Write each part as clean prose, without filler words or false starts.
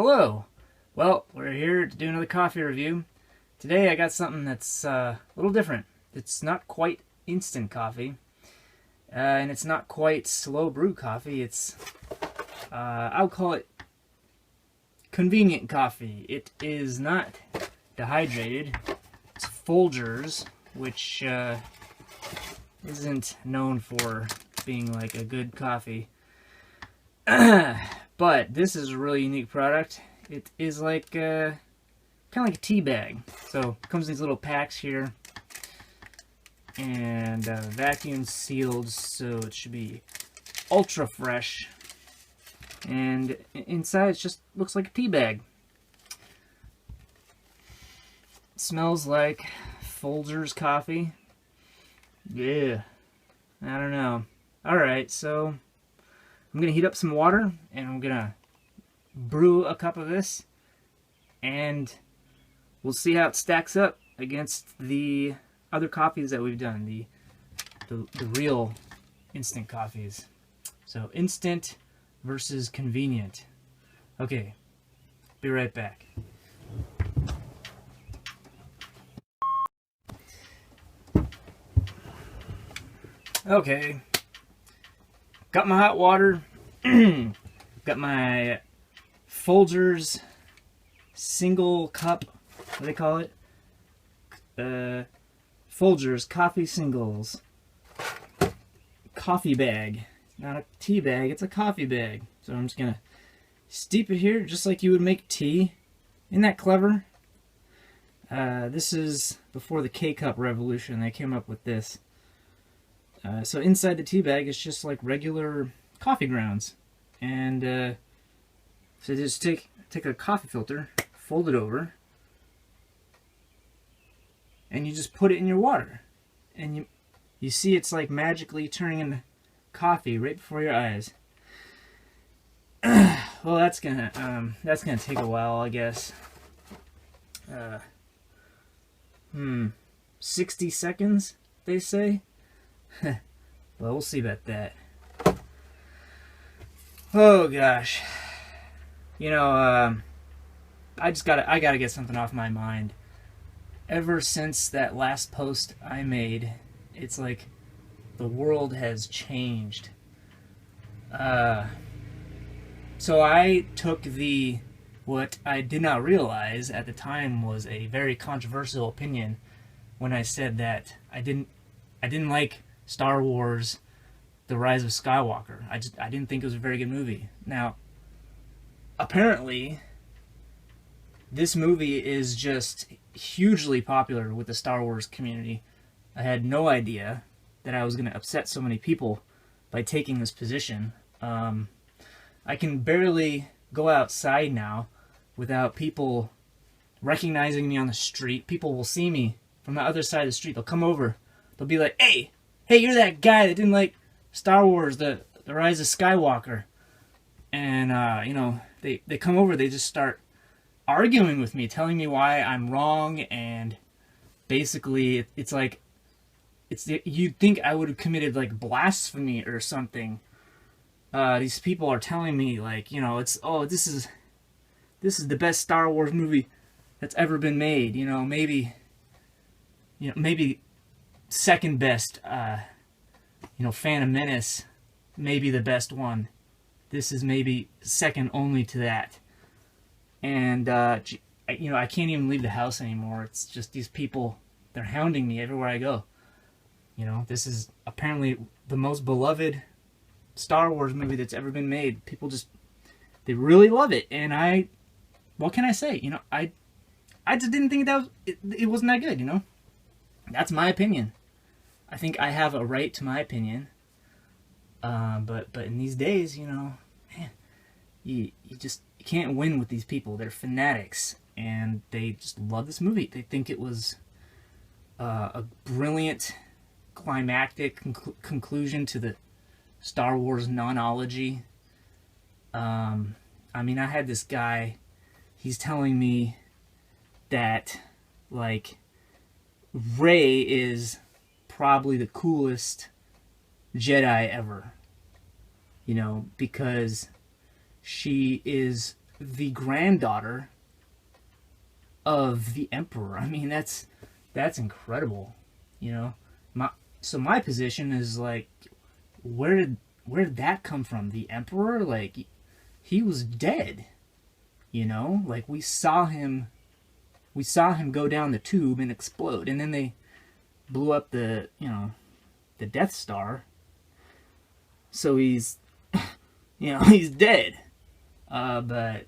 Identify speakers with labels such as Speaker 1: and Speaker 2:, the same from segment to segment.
Speaker 1: Hello! Well, we're here to do another coffee review. Today I got something that's a little different. It's not quite instant coffee, and it's not quite slow brew coffee. It's, I'll call it convenient coffee. It is not dehydrated. It's Folgers, which isn't known for being like a good coffee. But this is a really unique product. It is like kind of like a tea bag. So it comes in these little packs here, and vacuum sealed, so it should be ultra fresh. And inside it just looks like a tea bag. It smells like Folgers coffee. Yeah, I don't know. All right, so I'm gonna heat up some water, and I'm gonna brew a cup of this, and we'll see how it stacks up against the other coffees that we've done, the real instant coffees. So instant versus convenient. Okay, be right back. Okay, got my hot water, got my Folgers single cup, what do they call it? Folgers coffee singles coffee bag. Not a tea bag, it's a coffee bag. So I'm just gonna steep it here just like you would make tea. Isn't that clever? This is before the K-cup revolution. They came up with this. So inside the tea bag is just like regular coffee grounds, and so just take a coffee filter, fold it over, and you just put it in your water, and you see it's like magically turning into coffee right before your eyes. Well, that's gonna take a while, I guess. 60 seconds, they say. Well, we'll see about that. Oh gosh, you know, I gotta get something off my mind. Ever since that last post I made, it's like the world has changed. So I took what I did not realize at the time was a very controversial opinion when I said that I didn't like Star Wars: The Rise of Skywalker. I didn't think it was a very good movie. Now, apparently, this movie is just hugely popular with the Star Wars community. I had no idea that I was going to upset so many people by taking this position. I can barely go outside now without people recognizing me on the street. People will see me from the other side of the street. They'll come over. They'll be like, hey, you're that guy that didn't like Star Wars, the Rise of Skywalker. And, you know, they come over, they just start arguing with me, telling me why I'm wrong, and basically it's like, you'd think I would have committed, like, blasphemy or something. These people are telling me, like, you know, this is the best Star Wars movie that's ever been made, you know, maybe second best, Phantom Menace, maybe the best one. This is maybe second only to that. And, I can't even leave the house anymore. It's just these people, they're hounding me everywhere I go. You know, this is apparently the most beloved Star Wars movie that's ever been made. People they really love it. And what can I say? You know, I just didn't think it wasn't that good, you know? That's my opinion. I think I have a right to my opinion, but in these days, you know, man, you can't win with these people. They're fanatics, and they just love this movie. They think it was a brilliant, climactic conclusion to the Star Wars nonology. I mean, I had this guy. He's telling me that, like, Rey is probably the coolest Jedi ever, you know, because she is the granddaughter of the emperor. I mean, that's incredible, you know. My position is like, where did that come from? The emperor, like, he was dead, you know. Like, we saw him go down the tube and explode, and then they blew up the Death Star. So he's he's dead. But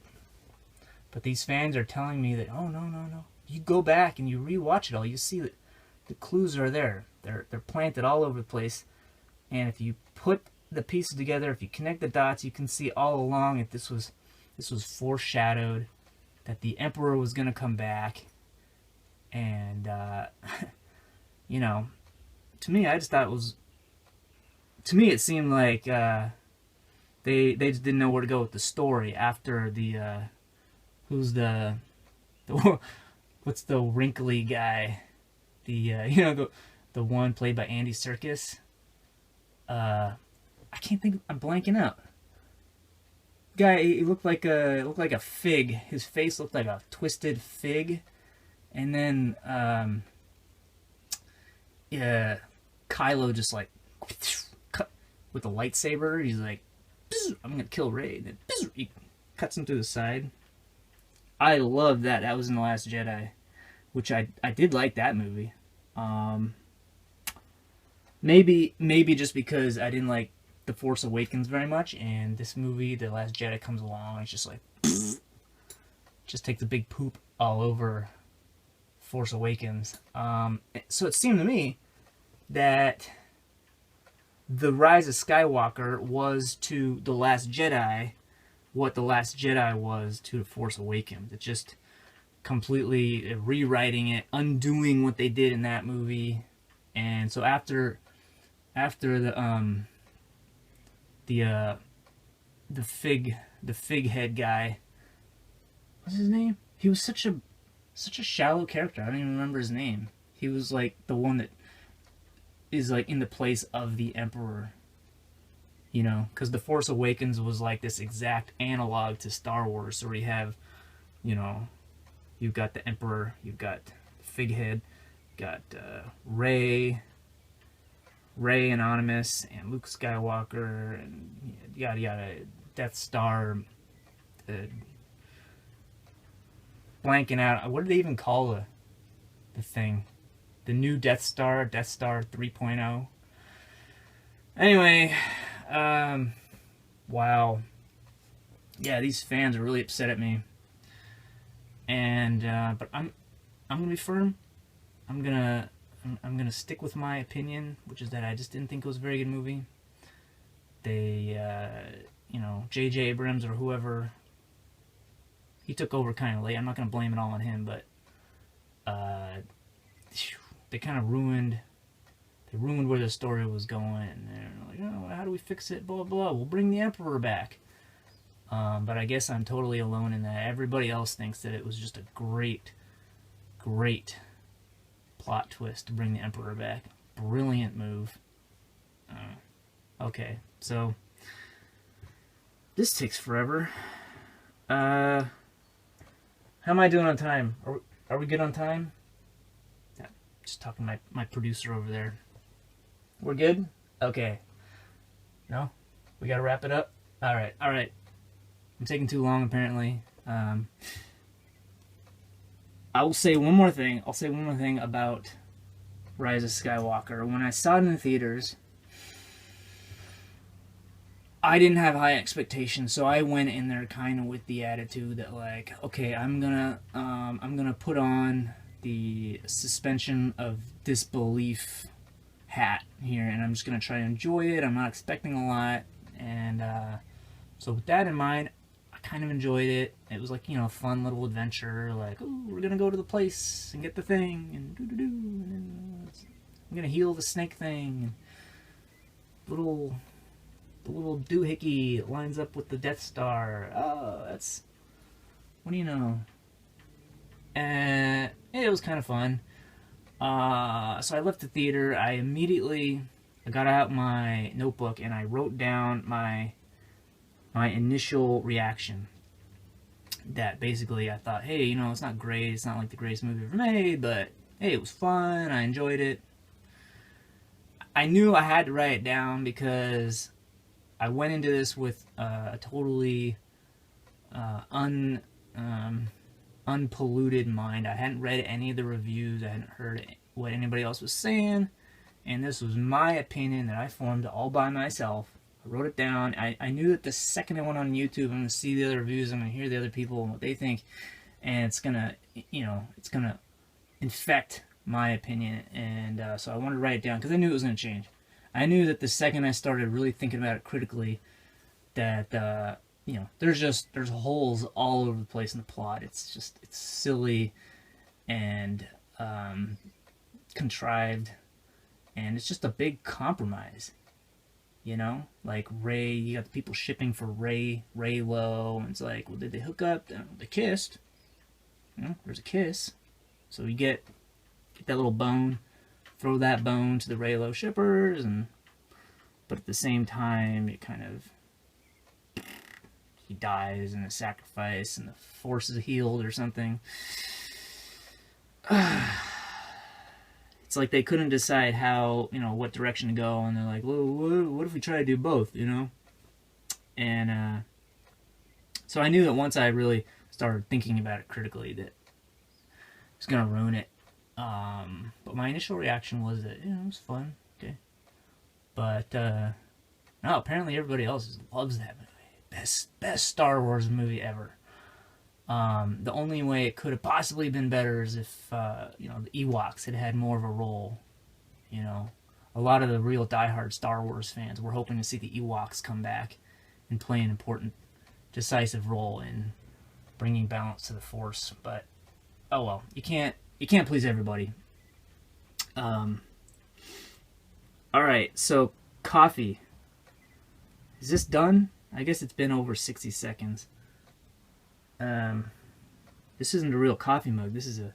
Speaker 1: these fans are telling me that, oh, no. You go back and you rewatch it all, you see that the clues are there. They're planted all over the place. And if you put the pieces together, if you connect the dots, you can see all along that this was foreshadowed, that the Emperor was going to come back. And, to me, I just thought it seemed like they just didn't know where to go with the story after the, what's the wrinkly guy? The one played by Andy Serkis. I can't think. I'm blanking out. Guy, he looked like a fig. His face looked like a twisted fig, and then Kylo just like cut with a lightsaber. He's like, "I'm gonna kill Rey." And then he cuts him to the side. I love that. That was in The Last Jedi, which I did like that movie. Maybe just because I didn't like The Force Awakens very much, and this movie, The Last Jedi, comes along and it's just like, just takes a big poop all over Force Awakens. So it seemed to me that The Rise of Skywalker was to The Last Jedi what The Last Jedi was to The Force Awakens. It's just completely rewriting it, undoing what they did in that movie. And so after the fig head guy, what's his name? He was such a shallow character. I don't even remember his name. He was like the one that is like in the place of the Emperor. You know, because The Force Awakens was like this exact analog to Star Wars. So we have, you've got the Emperor, you've got Figuehead, got Rey Anonymous, and Luke Skywalker, and yada yada, Death Star, blanking out. What did they even call the thing? The new Death Star 3.0. Anyway, wow. Yeah, these fans are really upset at me. And but I'm gonna be firm. I'm gonna stick with my opinion, which is that I just didn't think it was a very good movie. They, J.J. Abrams or whoever, he took over kind of late. I'm not gonna blame it all on him, but they kind of ruined where the story was going. And they're like, oh, how do we fix it? Blah blah. We'll bring the Emperor back. But I guess I'm totally alone in that. Everybody else thinks that it was just a great plot twist to bring the Emperor back. Brilliant move. Okay, so this takes forever. How am I doing on time? Are we good on time? Yeah, just talking to my producer over there. We're good? Okay. No? We gotta wrap it up? Alright. I'm taking too long, apparently. I'll say one more thing about Rise of Skywalker. When I saw it in the theaters, I didn't have high expectations, so I went in there kind of with the attitude that, like, okay, I'm gonna put on the suspension of disbelief hat here, and I'm just gonna try to enjoy it. I'm not expecting a lot, and so with that in mind, I kind of enjoyed it. It was like, a fun little adventure, like, oh, we're gonna go to the place and get the thing, and and then I'm gonna heal the snake thing, and the little doohickey lines up with the Death Star. Oh, that's, what do you know? And it was kind of fun. So I left the theater. I got out my notebook and I wrote down my initial reaction. that basically I thought, hey, you know, it's not great, it's not like the greatest movie ever made, but hey, it was fun, I enjoyed it. I knew I had to write it down because I went into this with a totally unpolluted mind. I hadn't read any of the reviews, I hadn't heard what anybody else was saying, and this was my opinion that I formed all by myself. I wrote it down. I knew that the second I went on YouTube, I'm going to see the other reviews, I'm going to hear the other people and what they think, and it's going to, you know, it's going to infect my opinion. And so I wanted to write it down because I knew it was going to change. I knew that the second I started really thinking about it critically, that you know, there's holes all over the place in the plot. It's silly and contrived, and it's just a big compromise. You know, like Ray, you got the people shipping for Raylo, and it's like, well, did they hook up? They kissed. You know, there's a kiss, so you get that little bone, throw that bone to the Raylo shippers, and but at the same time, it kind of, he dies in a sacrifice, and the Force is healed or something. It's like they couldn't decide how, you know, what direction to go, and they're like, well, what if we try to do both, you know? And so I knew that once I really started thinking about it critically, that it was going to ruin it. But my initial reaction was that, you know, it was fun, okay. But no, apparently everybody else loves that movie. Best Star Wars movie ever. The only way it could have possibly been better is if, you know, the Ewoks had had more of a role. You know, a lot of the real diehard Star Wars fans were hoping to see the Ewoks come back and play an important, decisive role in bringing balance to the Force. But oh well, you can't please everybody. All right, so coffee. Is this done? I guess it's been over 60 seconds. This isn't a real coffee mug. This is a,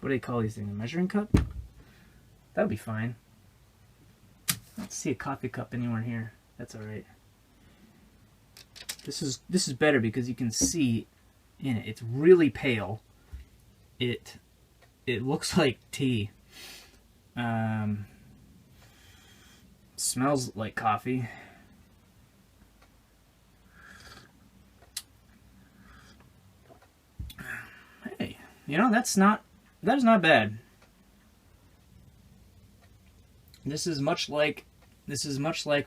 Speaker 1: what do they call these things? A measuring cup? That would be fine. I don't see a coffee cup anywhere here. That's all right. This is better because you can see in it. It's really pale. It looks like tea. Smells like coffee. You know, that is not bad. This is much like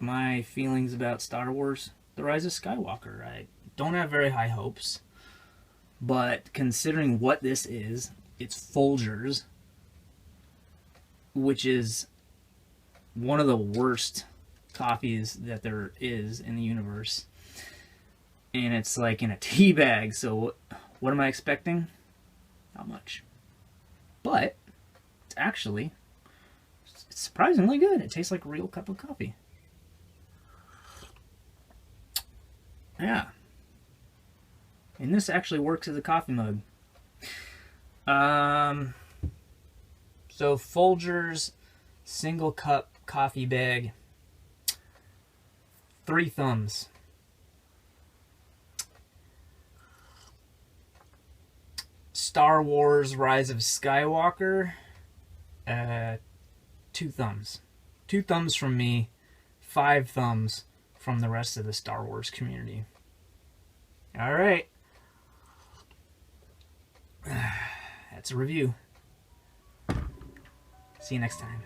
Speaker 1: my feelings about Star Wars: The Rise of Skywalker. I don't have very high hopes, but considering what this is, it's Folgers, which is one of the worst coffees that there is in the universe, and it's like in a tea bag. So what am I expecting? Not much. But it's surprisingly good. It tastes like a real cup of coffee. Yeah. And this actually works as a coffee mug. So Folgers single cup coffee bag. 3 thumbs. Star Wars Rise of Skywalker, 2 thumbs. 2 thumbs from me, 5 thumbs from the rest of the Star Wars community. Alright. That's a review. See you next time.